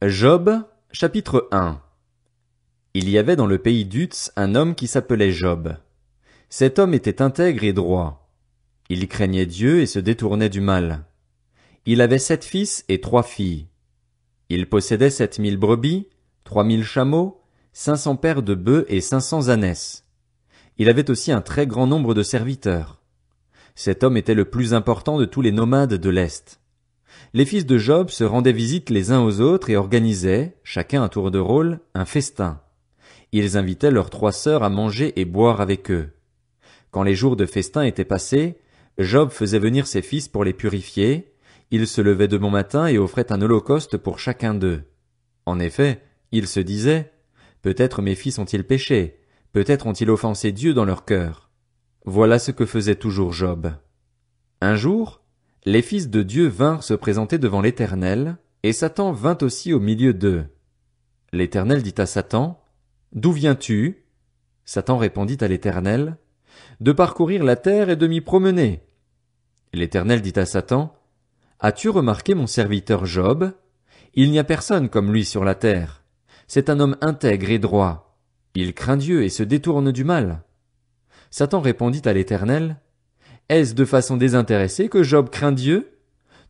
Job, chapitre 1. Il y avait dans le pays d'Uz un homme qui s'appelait Job. Cet homme était intègre et droit. Il craignait Dieu et se détournait du mal. Il avait 7 fils et 3 filles. Il possédait 7 000 brebis, 3 000 chameaux, 500 paires de bœufs et 500 ânesses. Il avait aussi un très grand nombre de serviteurs. Cet homme était le plus important de tous les nomades de l'Est. Les fils de Job se rendaient visite les uns aux autres et organisaient, chacun à tour de rôle, un festin. Ils invitaient leurs 3 sœurs à manger et boire avec eux. Quand les jours de festin étaient passés, Job faisait venir ses fils pour les purifier. Il se levait de bon matin et offrait un holocauste pour chacun d'eux. En effet, il se disait, « Peut-être mes fils ont-ils péché, peut-être ont-ils offensé Dieu dans leur cœur. » Voilà ce que faisait toujours Job. Un jour, les fils de Dieu vinrent se présenter devant l'Éternel, et Satan vint aussi au milieu d'eux. L'Éternel dit à Satan, « D'où viens-tu » Satan répondit à l'Éternel, « De parcourir la terre et de m'y promener. » L'Éternel dit à Satan, « As-tu remarqué mon serviteur Job? Il n'y a personne comme lui sur la terre. C'est un homme intègre et droit. Il craint Dieu et se détourne du mal. » Satan répondit à l'Éternel, « Est-ce de façon désintéressée que Job craint Dieu?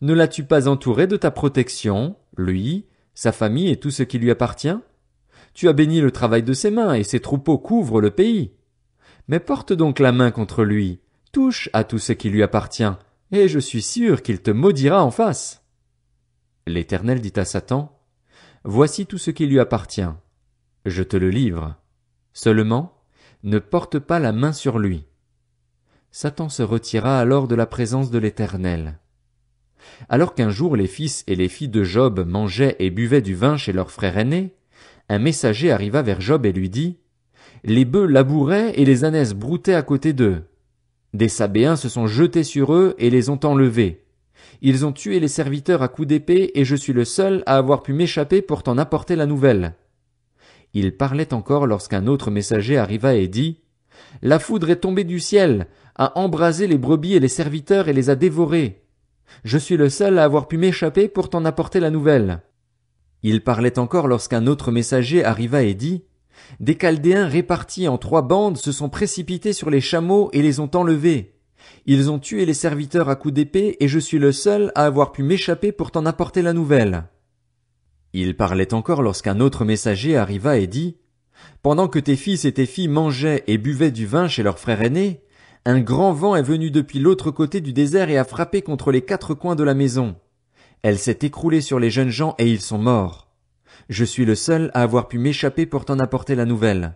Ne l'as-tu pas entouré de ta protection, lui, sa famille et tout ce qui lui appartient? Tu as béni le travail de ses mains et ses troupeaux couvrent le pays. Mais porte donc la main contre lui, touche à tout ce qui lui appartient, et je suis sûr qu'il te maudira en face. » L'Éternel dit à Satan, « Voici tout ce qui lui appartient. Je te le livre. Seulement, ne porte pas la main sur lui. » Satan se retira alors de la présence de l'Éternel. Alors qu'un jour les fils et les filles de Job mangeaient et buvaient du vin chez leur frère aîné, un messager arriva vers Job et lui dit, « Les bœufs labouraient et les ânesses broutaient à côté d'eux. Des Sabéens se sont jetés sur eux et les ont enlevés. Ils ont tué les serviteurs à coups d'épée et je suis le seul à avoir pu m'échapper pour t'en apporter la nouvelle. » Il parlait encore lorsqu'un autre messager arriva et dit, « La foudre est tombée du ciel, a embrasé les brebis et les serviteurs et les a dévorés. Je suis le seul à avoir pu m'échapper pour t'en apporter la nouvelle. » Il parlait encore lorsqu'un autre messager arriva et dit, « Des Chaldéens répartis en 3 bandes se sont précipités sur les chameaux et les ont enlevés. Ils ont tué les serviteurs à coups d'épée et je suis le seul à avoir pu m'échapper pour t'en apporter la nouvelle. » Il parlait encore lorsqu'un autre messager arriva et dit, « Pendant que tes fils et tes filles mangeaient et buvaient du vin chez leur frère aîné, un grand vent est venu depuis l'autre côté du désert et a frappé contre les 4 coins de la maison. Elle s'est écroulée sur les jeunes gens et ils sont morts. Je suis le seul à avoir pu m'échapper pour t'en apporter la nouvelle. »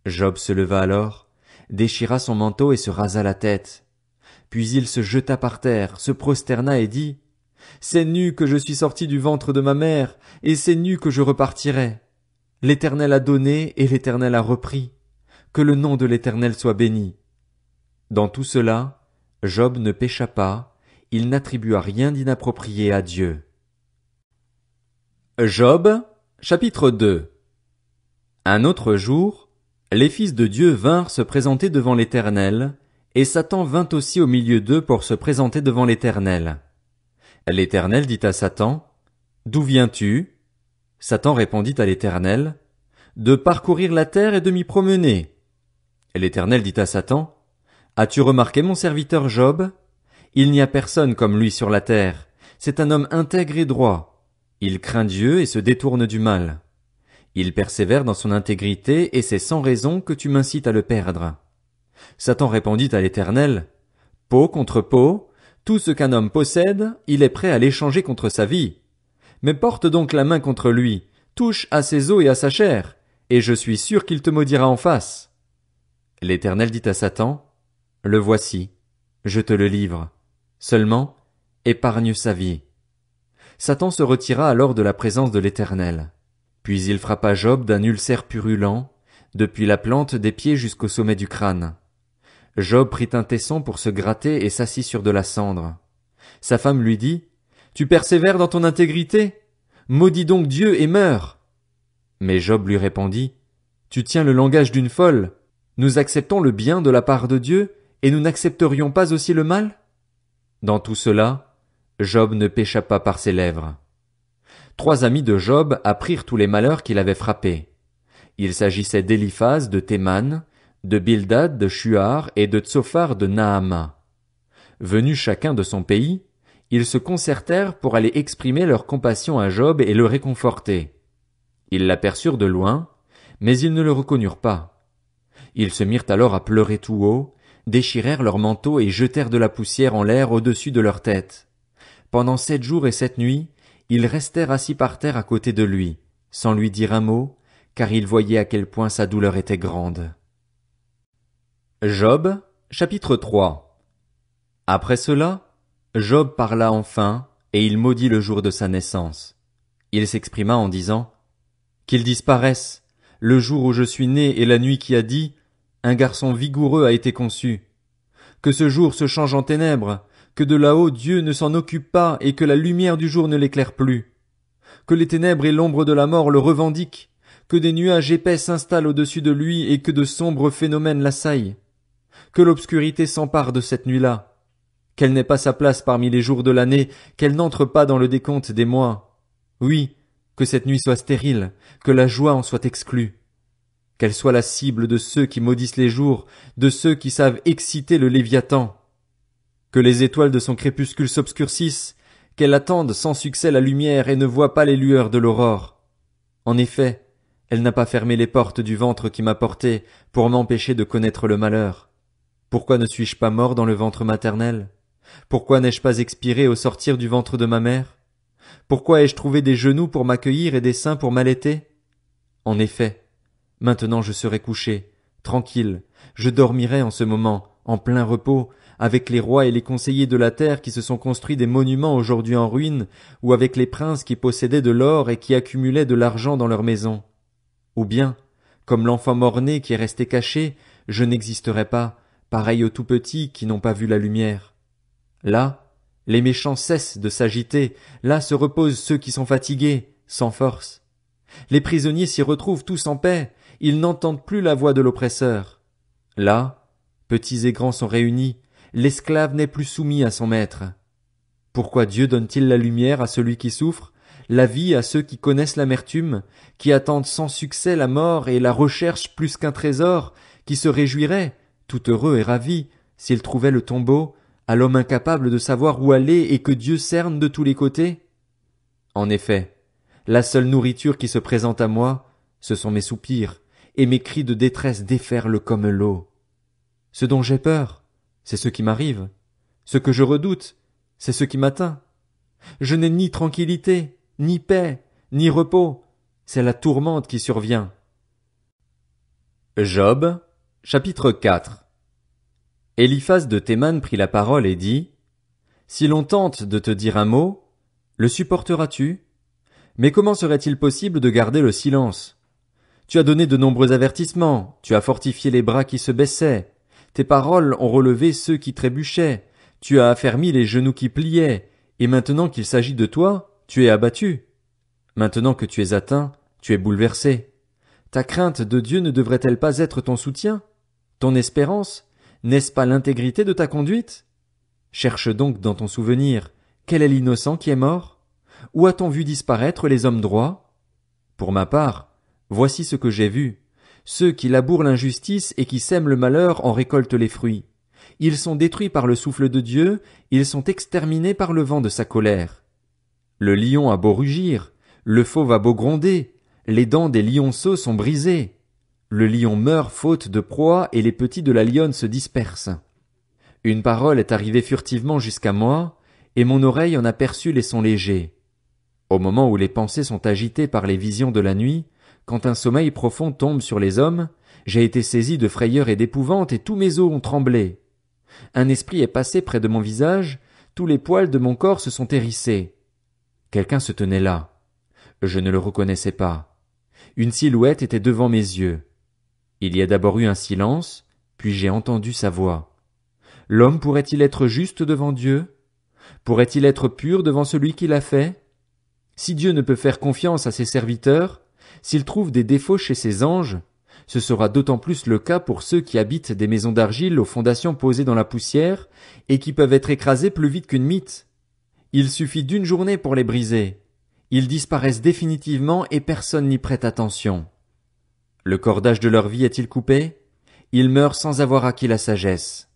Job se leva alors, déchira son manteau et se rasa la tête. Puis il se jeta par terre, se prosterna et dit, « C'est nu que je suis sorti du ventre de ma mère, et c'est nu que je repartirai. L'Éternel a donné et l'Éternel a repris. Que le nom de l'Éternel soit béni. » Dans tout cela, Job ne pécha pas, il n'attribua rien d'inapproprié à Dieu. Job, chapitre 2. Un autre jour, les fils de Dieu vinrent se présenter devant l'Éternel, et Satan vint aussi au milieu d'eux pour se présenter devant l'Éternel. L'Éternel dit à Satan, « D'où viens-tu » Satan répondit à l'Éternel, « De parcourir la terre et de m'y promener. » L'Éternel dit à Satan, « As-tu remarqué mon serviteur Job? Il n'y a personne comme lui sur la terre. C'est un homme intègre et droit. Il craint Dieu et se détourne du mal. Il persévère dans son intégrité et c'est sans raison que tu m'incites à le perdre. » Satan répondit à l'Éternel, « Peau contre peau, tout ce qu'un homme possède, il est prêt à l'échanger contre sa vie. Mais porte donc la main contre lui, touche à ses os et à sa chair, et je suis sûr qu'il te maudira en face. » L'Éternel dit à Satan, « Le voici, je te le livre. Seulement, épargne sa vie. » Satan se retira alors de la présence de l'Éternel. Puis il frappa Job d'un ulcère purulent, depuis la plante des pieds jusqu'au sommet du crâne. Job prit un tesson pour se gratter et s'assit sur de la cendre. Sa femme lui dit, « Tu persévères dans ton intégrité? Maudis donc Dieu et meurs. » Mais Job lui répondit, « Tu tiens le langage d'une folle. Nous acceptons le bien de la part de Dieu, et nous n'accepterions pas aussi le mal? » Dans tout cela, Job ne pécha pas par ses lèvres. 3 amis de Job apprirent tous les malheurs qu'il avait frappés. Il s'agissait d'Éliphaz de Théman, de Bildad de Shuar et de Tsophar de Naama. Venus chacun de son pays, ils se concertèrent pour aller exprimer leur compassion à Job et le réconforter. Ils l'aperçurent de loin, mais ils ne le reconnurent pas. Ils se mirent alors à pleurer tout haut, déchirèrent leurs manteaux et jetèrent de la poussière en l'air au-dessus de leur tête. Pendant 7 jours et 7 nuits, ils restèrent assis par terre à côté de lui, sans lui dire un mot, car ils voyaient à quel point sa douleur était grande. Job, chapitre 3. Après cela, Job parla enfin, et il maudit le jour de sa naissance. Il s'exprima en disant: Qu'il disparaisse, le jour où je suis né et la nuit qui a dit: Un garçon vigoureux a été conçu. Que ce jour se change en ténèbres, que de là-haut Dieu ne s'en occupe pas et que la lumière du jour ne l'éclaire plus. Que les ténèbres et l'ombre de la mort le revendiquent, que des nuages épais s'installent au-dessus de lui et que de sombres phénomènes l'assaillent. Que l'obscurité s'empare de cette nuit-là. Qu'elle n'ait pas sa place parmi les jours de l'année, qu'elle n'entre pas dans le décompte des mois. Oui, que cette nuit soit stérile, que la joie en soit exclue. Qu'elle soit la cible de ceux qui maudissent les jours, de ceux qui savent exciter le Léviathan. Que les étoiles de son crépuscule s'obscurcissent, qu'elle attende sans succès la lumière et ne voit pas les lueurs de l'aurore. En effet, elle n'a pas fermé les portes du ventre qui m'a porté pour m'empêcher de connaître le malheur. Pourquoi ne suis-je pas mort dans le ventre maternel? Pourquoi n'ai-je pas expiré au sortir du ventre de ma mère? Pourquoi ai-je trouvé des genoux pour m'accueillir et des seins pour m'allaiter? En effet, maintenant je serai couché, tranquille, je dormirai en ce moment, en plein repos, avec les rois et les conseillers de la terre qui se sont construits des monuments aujourd'hui en ruine, ou avec les princes qui possédaient de l'or et qui accumulaient de l'argent dans leurs maisons. Ou bien, comme l'enfant mort-né qui est resté caché, je n'existerai pas, pareil aux tout-petits qui n'ont pas vu la lumière. Là, les méchants cessent de s'agiter, là se reposent ceux qui sont fatigués, sans force. Les prisonniers s'y retrouvent tous en paix, ils n'entendent plus la voix de l'oppresseur. Là, petits et grands sont réunis, l'esclave n'est plus soumis à son maître. Pourquoi Dieu donne-t-il la lumière à celui qui souffre, la vie à ceux qui connaissent l'amertume, qui attendent sans succès la mort et la recherchent plus qu'un trésor, qui se réjouiraient, tout heureux et ravis, s'ils trouvaient le tombeau, à l'homme incapable de savoir où aller et que Dieu cerne de tous les côtés? En effet, la seule nourriture qui se présente à moi, ce sont mes soupirs, et mes cris de détresse déferlent comme l'eau. Ce dont j'ai peur, c'est ce qui m'arrive. Ce que je redoute, c'est ce qui m'atteint. Je n'ai ni tranquillité, ni paix, ni repos. C'est la tourmente qui survient. Job, chapitre 4. Éliphaz de Théman prit la parole et dit: Si l'on tente de te dire un mot, le supporteras-tu? Mais comment serait-il possible de garder le silence? Tu as donné de nombreux avertissements, tu as fortifié les bras qui se baissaient, tes paroles ont relevé ceux qui trébuchaient, tu as affermi les genoux qui pliaient, et maintenant qu'il s'agit de toi, tu es abattu. Maintenant que tu es atteint, tu es bouleversé. Ta crainte de Dieu ne devrait-elle pas être ton soutien? Ton espérance? N'est-ce pas l'intégrité de ta conduite? Cherche donc dans ton souvenir, quel est l'innocent qui est mort? Où a-t-on vu disparaître les hommes droits? Pour ma part, voici ce que j'ai vu. Ceux qui labourent l'injustice et qui sèment le malheur en récoltent les fruits. Ils sont détruits par le souffle de Dieu, ils sont exterminés par le vent de sa colère. Le lion a beau rugir, le fauve a beau gronder, les dents des lionceaux sont brisées. Le lion meurt faute de proie et les petits de la lionne se dispersent. Une parole est arrivée furtivement jusqu'à moi, et mon oreille en a perçu les sons légers. Au moment où les pensées sont agitées par les visions de la nuit, quand un sommeil profond tombe sur les hommes, j'ai été saisi de frayeur et d'épouvante et tous mes os ont tremblé. Un esprit est passé près de mon visage, tous les poils de mon corps se sont hérissés. Quelqu'un se tenait là. Je ne le reconnaissais pas. Une silhouette était devant mes yeux. Il y a d'abord eu un silence, puis j'ai entendu sa voix. L'homme pourrait-il être juste devant Dieu? Pourrait-il être pur devant celui qui l'a fait? Si Dieu ne peut faire confiance à ses serviteurs, s'il trouve des défauts chez ses anges, ce sera d'autant plus le cas pour ceux qui habitent des maisons d'argile aux fondations posées dans la poussière et qui peuvent être écrasés plus vite qu'une mythe. Il suffit d'une journée pour les briser. Ils disparaissent définitivement et personne n'y prête attention. Le cordage de leur vie est-il coupé? Ils meurent sans avoir acquis la sagesse.